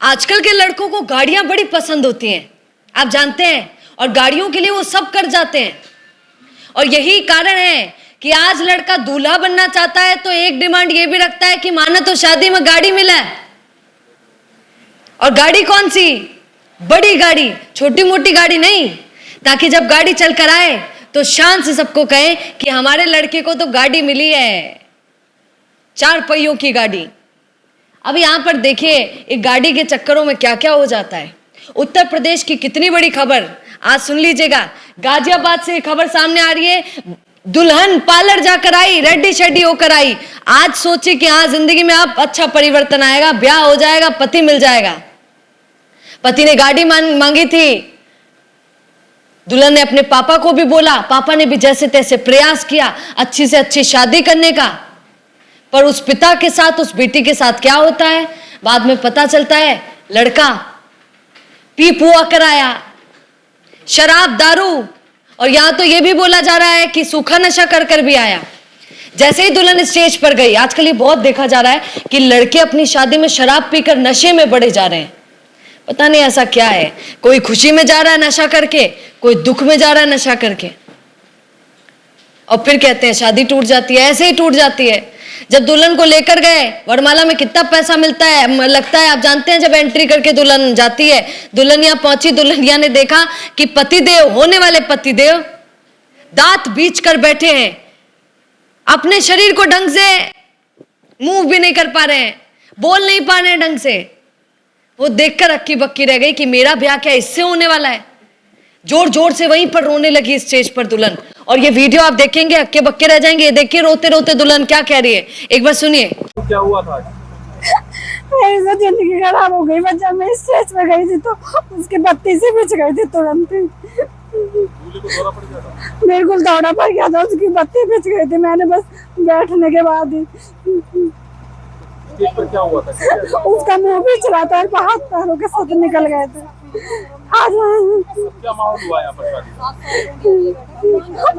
आजकल के लड़कों को गाड़ियां बड़ी पसंद होती हैं, आप जानते हैं, और गाड़ियों के लिए वो सब कर जाते हैं। और यही कारण है कि आज लड़का दूल्हा बनना चाहता है तो एक डिमांड ये भी रखता है कि माना तो शादी में गाड़ी मिला है। और गाड़ी कौन सी? बड़ी गाड़ी, छोटी मोटी गाड़ी नहीं, ताकि जब गाड़ी चल कर आए तो शान से सबको कहे कि हमारे लड़के को तो गाड़ी मिली है, 4 पहियों की गाड़ी। अब यहां पर देखिए एक गाड़ी के चक्करों में क्या क्या हो जाता है। उत्तर प्रदेश की कितनी बड़ी खबर आज सुन लीजिएगा। गाजियाबाद से खबर सामने आ रही है, दुल्हन पार्लर जाकर आई, रेडी शेडी होकर आई। आज सोचे कि हाँ जिंदगी में अब अच्छा परिवर्तन आएगा, ब्याह हो जाएगा, पति मिल जाएगा। पति ने गाड़ी मांगी थी, दुल्हन ने अपने पापा को भी बोला, पापा ने भी जैसे तैसे प्रयास किया अच्छी से अच्छी शादी करने का। पर उस पिता के साथ, उस बेटी के साथ क्या होता है बाद में पता चलता है। लड़का पी पुआ कर आया, शराब दारू, और यहां तो यह भी बोला जा रहा है कि सूखा नशा कर कर भी आया। जैसे ही दुल्हन स्टेज पर गई, आजकल ये बहुत देखा जा रहा है कि लड़के अपनी शादी में शराब पीकर नशे में बढ़े जा रहे हैं। पता नहीं ऐसा क्या है, कोई खुशी में जा रहा है नशा करके, कोई दुख में जा रहा है नशा करके, और फिर कहते हैं शादी टूट जाती है। ऐसे ही टूट जाती है। जब दुल्हन को लेकर गए, वरमाला में कितना पैसा मिलता है लगता है, आप जानते हैं। जब एंट्री करके दुल्हन जाती है, दुल्हनिया पहुंची, दुल्हनिया ने देखा कि पतिदेव, होने वाले पतिदेव दांत बीच कर बैठे हैं, अपने शरीर को ढंग से मूव भी नहीं कर पा रहे हैं, बोल नहीं पा रहे हैं ढंग से। वो देखकर अक्की बक्की रह गई कि मेरा ब्याह क्या इससे होने वाला है। जोर जोर से वहीं पर रोने लगी स्टेज पर दुल्हन। और ये वीडियो आप देखेंगे अक्के बक्के रह जाएंगे। ये देखिए रोते रोते दुल्हन क्या कह रही है, एक बार सुनिए। क्या हुआ था? मेरी तो जिंदगी खराब हो गई। जब मैं स्टेज पे गई थी तो उसके बत्ती से बिछ गई थी तुरंत ही। बिल्कुल दौड़ा पड़ गया था, उसकी बत्ती बिछ गई थी। मैंने बस बैठने के बाद ही क्या हुआ था? उसका मुंह भी चला था और हाथ पैरों के साथ निकल गए थे। आज क्या माहौल हुआ यहाँ पर?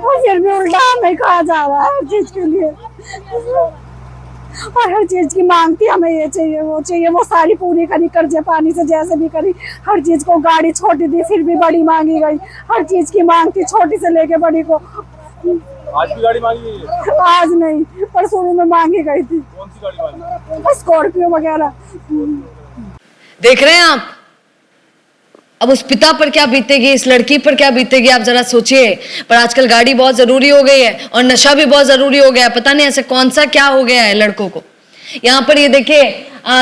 और फिर भी उल्टा हमें कहा जा रहा है हर चीज के लिए, और हर चीज की मांग थी, हमें ये चाहिए वो चाहिए। वो सारी पूरी करी, कर्जे पानी से जैसे भी करी। हर चीज को, गाड़ी छोटी थी फिर भी बड़ी मांगी गई। हर चीज की मांग थी, छोटी से लेके बड़ी को। आज भी गाड़ी मांगी गई है? आज नहीं, पर शुरू में मांगी गई थी। कौन सी गाड़ी मांगी? स्कॉर्पियो वगैरह। देख रहे हैं आप, अब उस पिता पर क्या बीतेगी, इस लड़की पर क्या बीतेगी, आप जरा सोचिए। पर आजकल गाड़ी बहुत जरूरी हो गई है और नशा भी बहुत जरूरी हो गया है। पता नहीं ऐसे कौन सा क्या हो गया है लड़कों को। यहाँ पर ये देखिए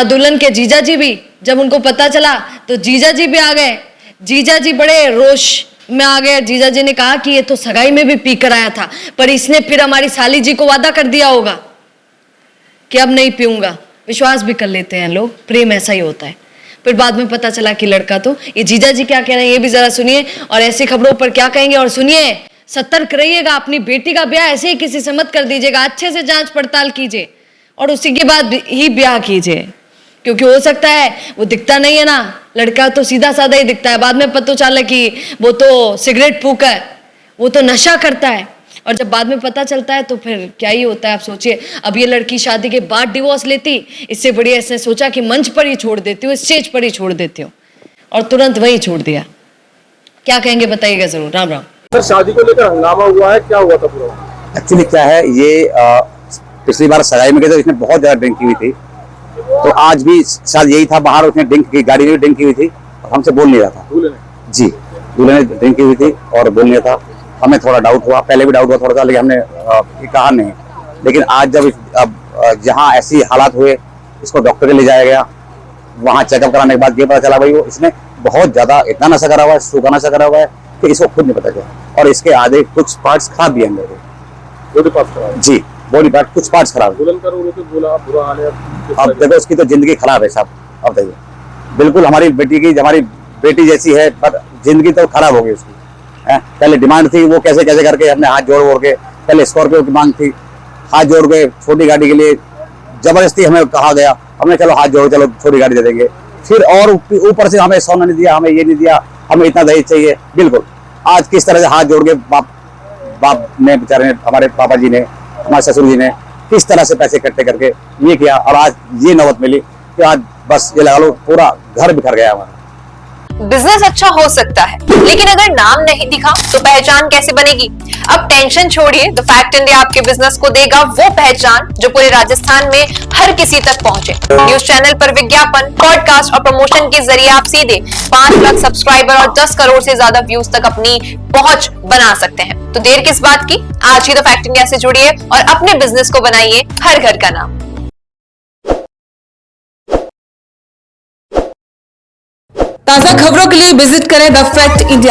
दुल्हन के जीजा जी भी, जब उनको पता चला तो जीजा जी भी आ गए। जीजा जी बड़े रोष में आ गए। जीजा जी ने कहा कि ये तो सगाई में भी पी कर आया था, पर इसने फिर हमारी साली जी को वादा कर दिया होगा कि अब नहीं पीऊंगा। विश्वास भी कर लेते हैं लोग, प्रेम ऐसा ही होता है। फिर बाद में पता चला कि लड़का तो, ये जीजा जी क्या कह रहे हैं ये भी जरा सुनिए, और ऐसी खबरों पर क्या कहेंगे। और सुनिए, सतर्क रहिएगा, अपनी बेटी का ब्याह ऐसे ही किसी से मत कर दीजिएगा। अच्छे से जांच पड़ताल कीजिए और उसी के बाद ही ब्याह कीजिए, क्योंकि हो सकता है वो दिखता नहीं है ना, लड़का तो सीधा साधा ही दिखता है, बाद में पता चला कि वो तो सिगरेट फूका है, वो तो नशा करता है। और जब बाद में पता चलता है तो फिर क्या ही होता है, आप सोचिए। अब ये लड़की शादी के बाद डिवोर्स लेती, इससे बढ़िया इसने सोचा कि मंच पर ही छोड़ देती हूँ, स्टेज पर ही छोड़ देती हूँ, और तुरंत वहीं छोड़ दिया। क्या कहेंगे बताइएगा जरूर। राम राम। सर, शादी को लेकर हंगामा हुआ है, क्या हुआ था पूरा? एक्चुअली क्या है, ये पिछली बार सगाई में गए थे, इसने बहुत ज्यादा ड्रिंक की हुई थी, तो आज भी शायद यही था। बाहर उसने ड्रिंक की, गाड़ी में ड्रिंक की हुई थी, हमसे बोल नहीं रहा था। जी, दूल्हे ने ड्रिंक की हुई थी और बोल नहीं रहा था। हमें थोड़ा डाउट हुआ, पहले भी डाउट हुआ थोड़ा सा, लेकिन हमने कहा नहीं। लेकिन आज जब जहाँ ऐसी हालात हुए, इसको डॉक्टर के ले जाया गया, वहाँ चेकअप कराने के बाद ये पता चला भाई वो इसने बहुत ज्यादा इतना नशा करा हुआ है, सूखा नशा करा हुआ है कि इसको खुद नहीं पता चला। और इसके आधे कुछ पार्ट्स खराब भी हैं, बॉडी पार्ट्स खराब? जी, बॉडी पार्ट कुछ पार्ट्स खराब। दुल्हन का रो के बोला बुरा हाल है। अब देखो उसकी तो जिंदगी खराब है साहब। अब देखिए, बिल्कुल हमारी बेटी जैसी है, पर जिंदगी तो खराब हो गई उसकी। पहले डिमांड थी, वो कैसे कैसे करके हमने हाथ जोड़ के, पहले स्कॉर्पियो की मांग थी, हाथ जोड़ के छोटी गाड़ी के लिए जबरदस्ती हमें कहा गया, हमने चलो हाथ जोड़ो, चलो छोटी गाड़ी दे देंगे। फिर और ऊपर से हमें सोना नहीं दिया, हमें ये नहीं दिया, हमें इतना दहेज चाहिए। बिल्कुल आज किस तरह से हाथ जोड़ के बाप ने, बेचारे हमारे पापा जी ने, हमारे ससुर जी ने किस तरह से पैसे इकट्ठे करके ये किया, और आज ये नौबत मिली कि आज बस ये लगा लो पूरा घर बिखर गया हमारा। बिजनेस अच्छा हो सकता है, लेकिन अगर नाम नहीं दिखा तो पहचान कैसे बनेगी? अब टेंशन छोड़िए, द फैक्ट इंडिया आपके बिजनेस को देगा वो पहचान जो पूरे राजस्थान में हर किसी तक पहुंचे। न्यूज चैनल पर विज्ञापन, पॉडकास्ट और प्रमोशन के जरिए आप सीधे 5 लाख सब्सक्राइबर और 10 करोड़ से ज्यादा व्यूज तक अपनी पहुंच बना सकते हैं। तो देर किस बात की, आज ही द फैक्ट इंडिया से जुड़िए और अपने बिजनेस को बनाइए हर घर का नाम। ताजा खबरों के लिए विजिट करें द फैक्ट इंडिया।